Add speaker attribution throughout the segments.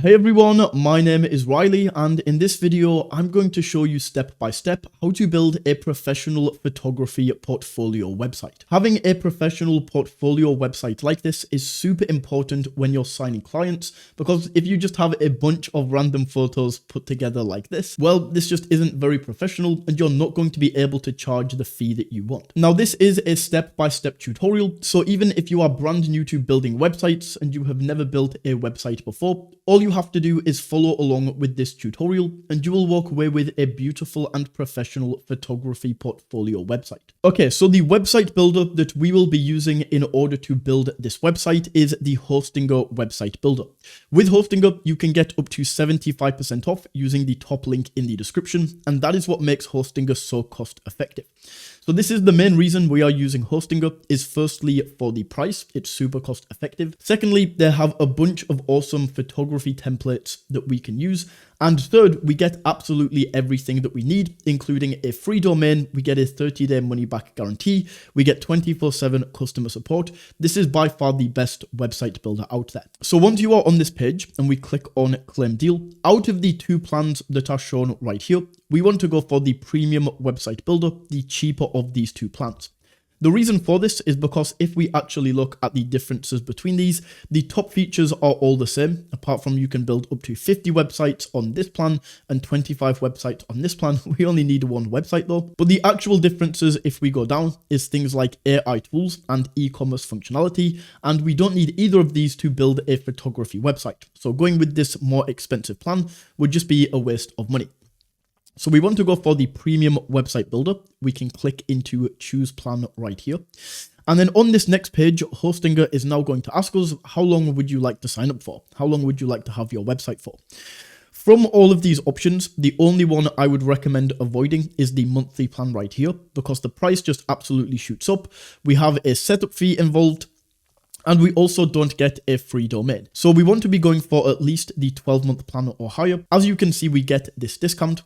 Speaker 1: Hey everyone, my name is Riley, and in this video I'm going to show you step by step how to build a professional photography portfolio website. Having a professional portfolio website like this is super important when you're signing clients, because if you just have a bunch of random photos put together like this, well, this just isn't very professional and you're not going to be able to charge the fee that you want. Now, this is a step-by-step tutorial, so even if you are brand new to building websites and you have never built a website before, all you have to do is follow along with this tutorial and you will walk away with a beautiful and professional photography portfolio website. Okay, so the website builder that we will be using in order to build this website is the Hostinger website builder. With Hostinger, you can get up to 75% off using the top link in the description, and that is what makes Hostinger so cost effective. So this is the main reason we are using Hostinger, is firstly for the price, it's super cost effective. Secondly, they have a bunch of awesome photography templates that we can use. And third, we get absolutely everything that we need, including a free domain. We get a 30-day money-back guarantee. We get 24/7 customer support. This is by far the best website builder out there. So once you are on this page and we click on Claim Deal, out of the two plans that are shown right here, we want to go for the premium website builder, the cheaper of these two plans. The reason for this is because if we actually look at the differences between these, the top features are all the same, apart from you can build up to 50 websites on this plan and 25 websites on this plan. We only need one website though. But the actual differences, if we go down, is things like AI tools and e-commerce functionality, and we don't need either of these to build a photography website. So going with this more expensive plan would just be a waste of money. So we want to go for the premium website builder. We can click into choose plan right here. And then on this next page, Hostinger is now going to ask us, how long would you like to sign up for? How long would you like to have your website for? From all of these options, the only one I would recommend avoiding is the monthly plan right here, because the price just absolutely shoots up. We have a setup fee involved, and we also don't get a free domain. So we want to be going for at least the 12-month plan or higher. As you can see, we get this discount.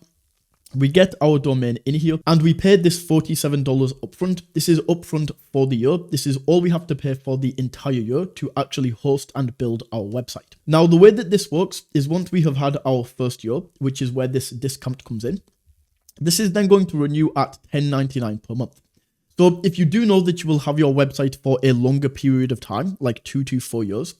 Speaker 1: We get our domain in here and we paid this $47 upfront. This is upfront for the year. This is all we have to pay for the entire year to actually host and build our website. Now, the way that this works is once we have had our first year, which is where this discount comes in, this is then going to renew at $10.99 per month. So if you do know that you will have your website for a longer period of time, like 2 to 4 years,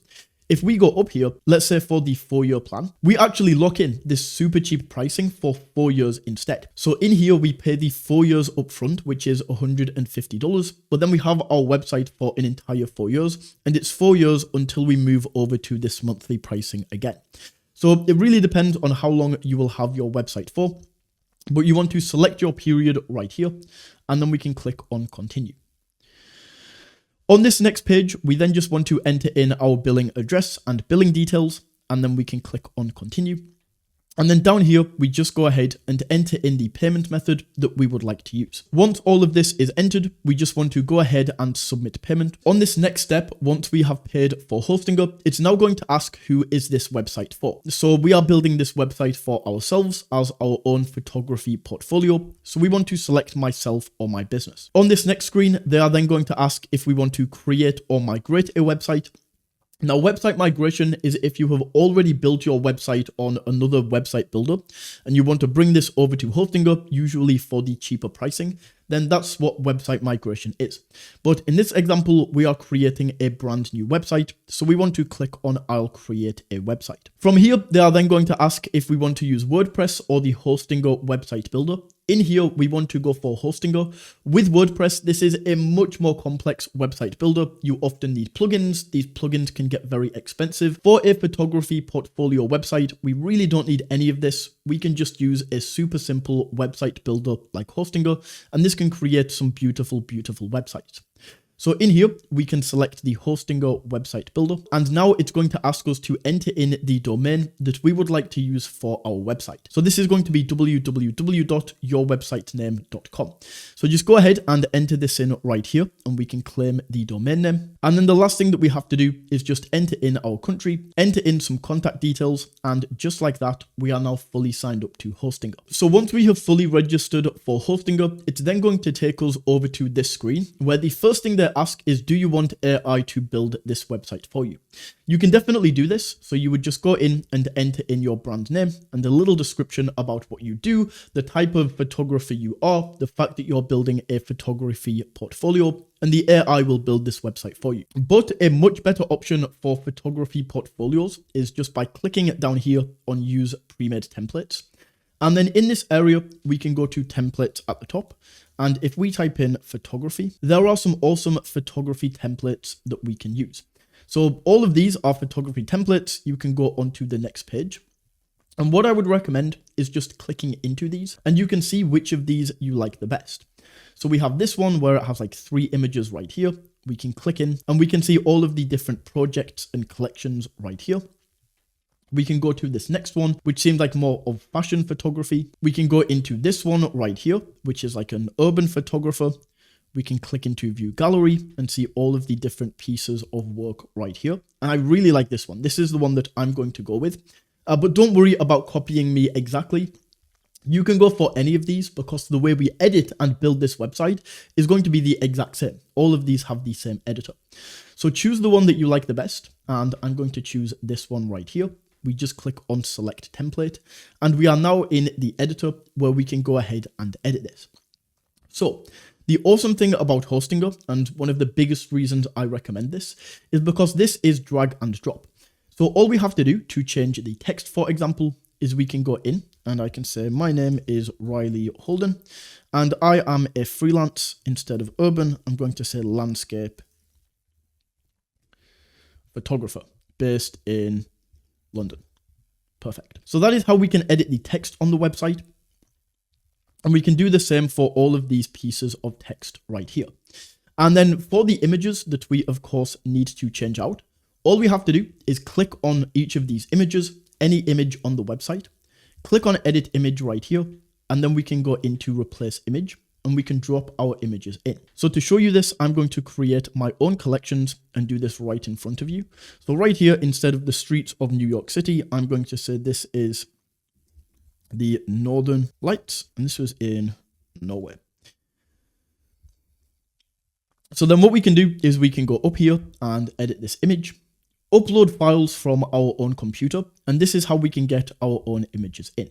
Speaker 1: if we go up here, let's say for the 4-year plan, we actually lock in this super cheap pricing for 4 years instead. So in here, we pay the 4 years upfront, which is $150, but then we have our website for an entire 4 years, and it's 4 years until we move over to this monthly pricing again. So it really depends on how long you will have your website for, but you want to select your period right here, and then we can click on continue. On this next page, we then just want to enter in our billing address and billing details, and then we can click on continue. And then down here, we just go ahead and enter in the payment method that we would like to use. Once all of this is entered, we just want to go ahead and submit payment. On this next step, once we have paid for Hostinger, it's now going to ask who is this website for. So we are building this website for ourselves as our own photography portfolio. So we want to select myself or my business. On this next screen, they are then going to ask if we want to create or migrate a website. Now, website migration is if you have already built your website on another website builder and you want to bring this over to Hostinger, usually for the cheaper pricing, then that's what website migration is. But in this example, we are creating a brand new website. So we want to click on I'll create a website. From here, they are then going to ask if we want to use WordPress or the Hostinger website builder. In here, we want to go for Hostinger. With WordPress, this is a much more complex website builder. You often need plugins. These plugins can get very expensive. For a photography portfolio website, we really don't need any of this. We can just use a super simple website builder like Hostinger, and this can create some beautiful, beautiful websites. So in here, we can select the Hostinger website builder, and now it's going to ask us to enter in the domain that we would like to use for our website. So this is going to be www.yourwebsitename.com. So just go ahead and enter this in right here, and we can claim the domain name. And then the last thing that we have to do is just enter in our country, enter in some contact details, and just like that, we are now fully signed up to Hostinger. So once we have fully registered for Hostinger, it's then going to take us over to this screen, where the first thing they're ask is, do you want AI to build this website for you? You can definitely do this. So you would just go in and enter in your brand name and a little description about what you do, the type of photographer you are, the fact that you're building a photography portfolio, and the AI will build this website for you. But a much better option for photography portfolios is just by clicking down here on use pre-made templates. And then in this area, we can go to templates at the top. And if we type in photography, there are some awesome photography templates that we can use. So all of these are photography templates. You can go onto the next page. And what I would recommend is just clicking into these and you can see which of these you like the best. So we have this one where it has like 3 images right here. We can click in and we can see all of the different projects and collections right here. We can go to this next one, which seems like more of fashion photography. We can go into this one right here, which is like an urban photographer. We can click into view gallery and see all of the different pieces of work right here. And I really like this one. This is the one that I'm going to go with. But don't worry about copying me exactly. You can go for any of these because the way we edit and build this website is going to be the exact same. All of these have the same editor. So choose the one that you like the best. And I'm going to choose this one right here. We just click on select template and we are now in the editor where we can go ahead and edit this. So the awesome thing about Hostinger, and one of the biggest reasons I recommend this, is because this is drag and drop. So all we have to do to change the text, for example, is we can go in and I can say, my name is Riley Holden and I am a freelance. Instead of urban, I'm going to say landscape photographer based in London. Perfect. So that is how we can edit the text on the website. And we can do the same for all of these pieces of text right here. And then for the images that we, of course, need to change out, all we have to do is click on each of these images, any image on the website, click on edit image right here, and then we can go into replace image and we can drop our images in. So to show you this, I'm going to create my own collections and do this right in front of you. So right here, instead of the streets of New York City, I'm going to say this is the Northern Lights, and this was in Norway. So then what we can do is we can go up here and edit this image, upload files from our own computer, and this is how we can get our own images in.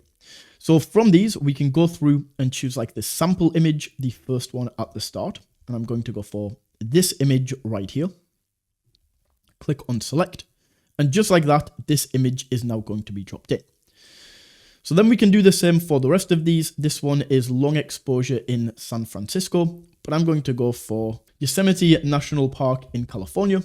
Speaker 1: So from these, we can go through and choose like the sample image, the first one at the start. And I'm going to go for this image right here. Click on select. And just like that, this image is now going to be dropped in. So then we can do the same for the rest of these. This one is long exposure in San Francisco, but I'm going to go for Yosemite National Park in California.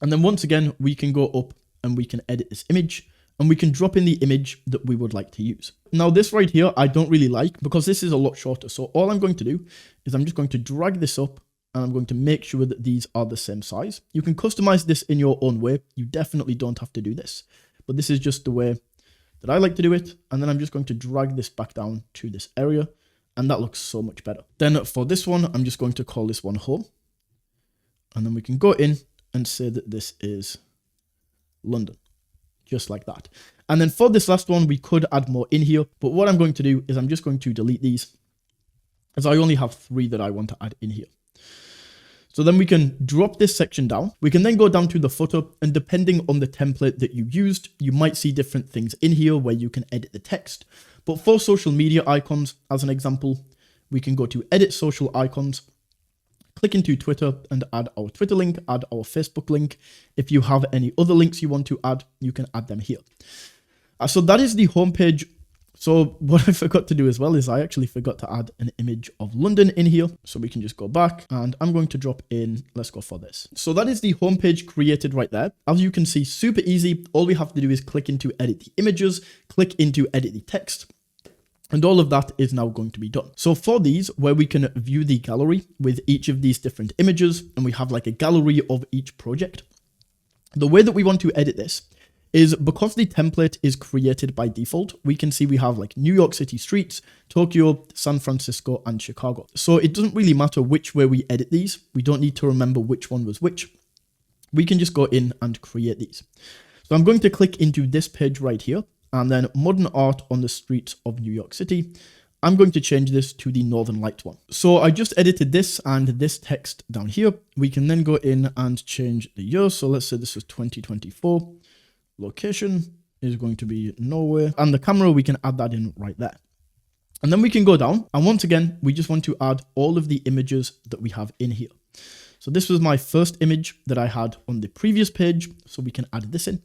Speaker 1: And then once again, we can go up and we can edit this image. And we can drop in the image that we would like to use. Now this right here, I don't really like because this is a lot shorter. So all I'm going to do is I'm just going to drag this up and I'm going to make sure that these are the same size. You can customize this in your own way. You definitely don't have to do this, but this is just the way that I like to do it. And then I'm just going to drag this back down to this area and that looks so much better. Then for this one, I'm just going to call this one home. And then we can go in and say that this is London. Just like that. And then for this last one, we could add more in here. But what I'm going to do is I'm just going to delete these as I only have 3 that I want to add in here. So then we can drop this section down. We can then go down to the footer and depending on the template that you used, you might see different things in here where you can edit the text. But for social media icons, as an example, we can go to edit social icons, click into Twitter and add our Twitter link, add our Facebook link. If you have any other links you want to add, you can add them here. So that is the homepage. So what I forgot to do as well is I actually forgot to add an image of London in here. So we can just go back and I'm going to drop in, let's go for this. So that is the homepage created right there. As you can see, super easy. All we have to do is click into edit the images, click into edit the text. And all of that is now going to be done. So for these, where we can view the gallery with each of these different images, and we have like a gallery of each project, the way that we want to edit this is because the template is created by default, we can see we have like New York City streets, Tokyo, San Francisco, and Chicago. So it doesn't really matter which way we edit these. We don't need to remember which one was which. We can just go in and create these. So I'm going to click into this page right here. And then modern art on the streets of New York City. I'm going to change this to the Northern Lights one. So I just edited this and this text down here. We can then go in and change the year. So let's say this is 2024. Location is going to be Norway. And the camera, we can add that in right there. And then we can go down. And once again, we just want to add all of the images that we have in here. So this was my first image that I had on the previous page. So we can add this in.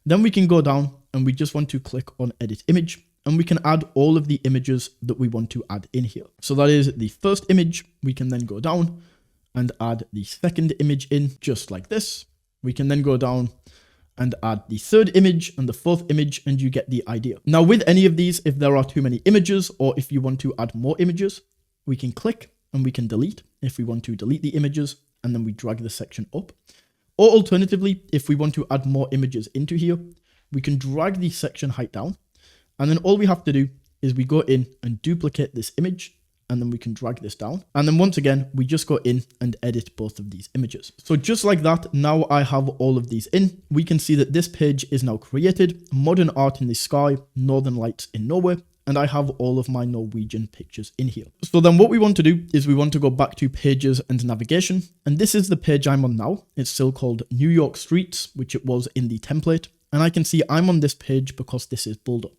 Speaker 1: Then we can go down and we just want to click on edit image. And we can add all of the images that we want to add in here. So that is the first image. We can then go down and add the second image in just like this. We can then go down and add the third image and the fourth image, and you get the idea. Now with any of these, if there are too many images or if you want to add more images, we can click and we can delete if we want to delete the images, and then we drag the section up. Or alternatively, if we want to add more images into here, we can drag the section height down, and then all we have to do is we go in and duplicate this image, and then we can drag this down. And then once again, we just go in and edit both of these images. So just like that, now I have all of these in. We can see that this page is now created, modern art in the sky, Northern Lights in Norway, and I have all of my Norwegian pictures in here. So then what we want to do is we want to go back to pages and navigation. And this is the page I'm on now. It's still called New York Streets, which it was in the template. And I can see I'm on this page because this is bolded.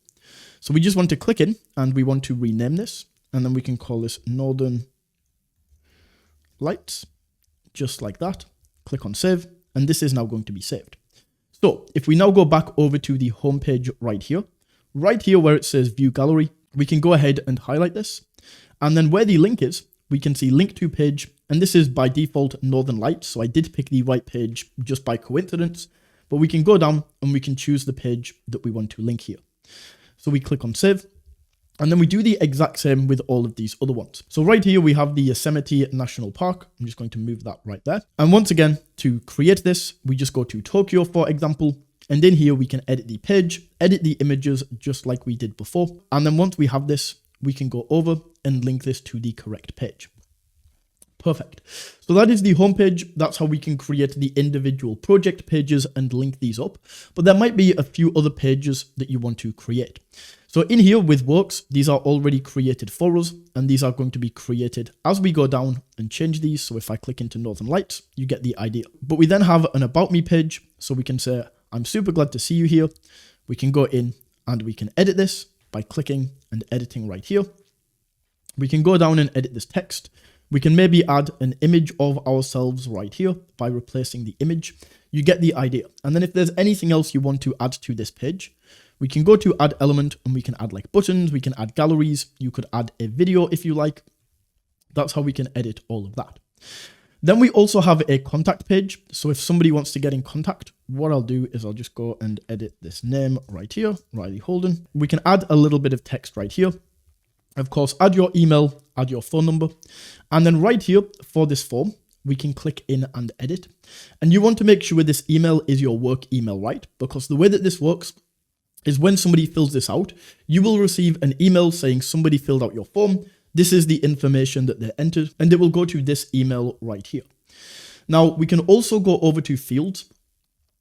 Speaker 1: So we just want to click in and we want to rename this. And then we can call this Northern Lights, just like that. Click on save, and this is now going to be saved. So if we now go back over to the home page right here where it says view gallery, we can go ahead and highlight this. And then where the link is, we can see link to page, and this is by default Northern Lights. So I did pick the right page just by coincidence, but we can go down and we can choose the page that we want to link here. So we click on save. And then we do the exact same with all of these other ones. So right here, we have the Yosemite National Park. I'm just going to move that right there. And once again, to create this, we just go to Tokyo, for example. And in here, we can edit the page, edit the images just like we did before. And then once we have this, we can go over and link this to the correct page. Perfect. So that is the homepage. That's how we can create the individual project pages and link these up. But there might be a few other pages that you want to create. So in here with works, these are already created for us, and these are going to be created as we go down and change these. So if I click into Northern Lights, you get the idea. But we then have an About Me page. So we can say, I'm super glad to see you here. We can go in and we can edit this by clicking and editing right here. We can go down and edit this text. We can maybe add an image of ourselves right here by replacing the image. You get the idea. And then if there's anything else you want to add to this page, we can go to add element and we can add like buttons, we can add galleries, you could add a video if you like. That's how we can edit all of that. Then we also have a contact page. So if somebody wants to get in contact, what I'll do is I'll just go and edit this name right here, Riley Holden. We can add a little bit of text right here. Of course, add your email, add your phone number. And then right here for this form, we can click in and edit. And you want to make sure this email is your work email, right? Because the way that this works is when somebody fills this out, you will receive an email saying somebody filled out your form. This is the information that they entered, and it will go to this email right here. Now, we can also go over to fields.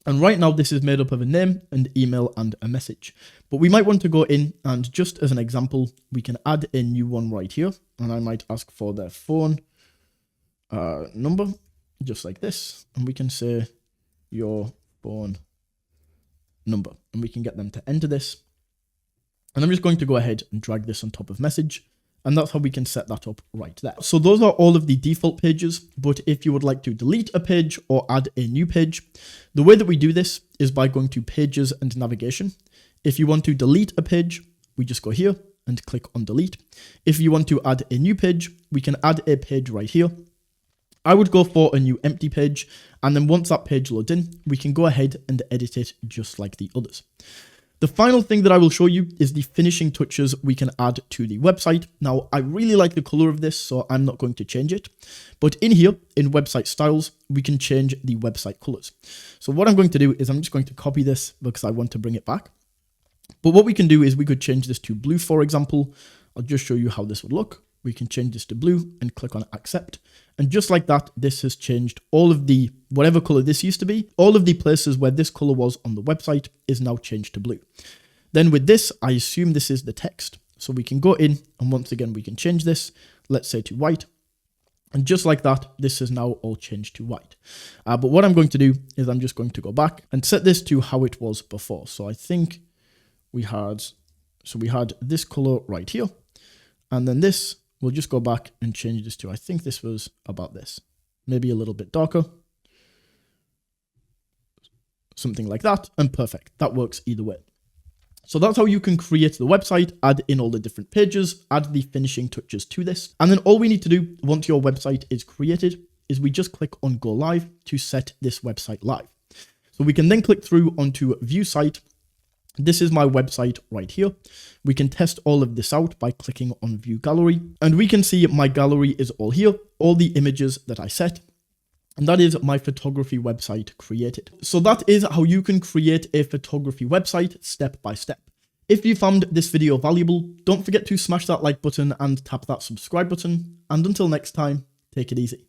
Speaker 1: And right now, this is made up of a name, an email, and a message. But we might want to go in and just as an example, we can add a new one right here. And I might ask for their phone number, just like this. And we can say your phone number. And we can get them to enter this. And I'm just going to go ahead and drag this on top of message. And that's how we can set that up right there. So those are all of the default pages. But if you would like to delete a page or add a new page, the way that we do this is by going to pages and navigation. If you want to delete a page, we just go here and click on delete. If you want to add a new page, we can add a page right here. I would go for a new empty page. And then once that page loads in, we can go ahead and edit it just like the others. The final thing that I will show you is the finishing touches we can add to the website. Now, I really like the color of this, so I'm not going to change it. But in here, in website styles, we can change the website colors. So what I'm going to do is I'm just going to copy this because I want to bring it back. But what we can do is we could change this to blue, for example. I'll just show you how this would look. We can change this to blue and click on accept. And just like that, this has changed all of the, whatever color this used to be, all of the places where this color was on the website is now changed to blue. Then with this, I assume this is the text. So we can go in and once again, we can change this, let's say to white. And just like that, this is now all changed to white. But what I'm going to do is I'm just going to go back and set this to how it was before. So I think we had this color right here. And then this, we'll just go back and change this to, I think this was about this, maybe a little bit darker. Something like that, and perfect. That works either way. So that's how you can create the website, add in all the different pages, add the finishing touches to this. And then all we need to do once your website is created is we just click on go live to set this website live. So we can then click through onto view site. This is my website right here. We can test all of this out by clicking on view gallery, and we can see my gallery is all here, all the images that I set. And that is my photography website created. So that is how you can create a photography website step by step. If you found this video valuable, don't forget to smash that like button and tap that subscribe button. And until next time, take it easy.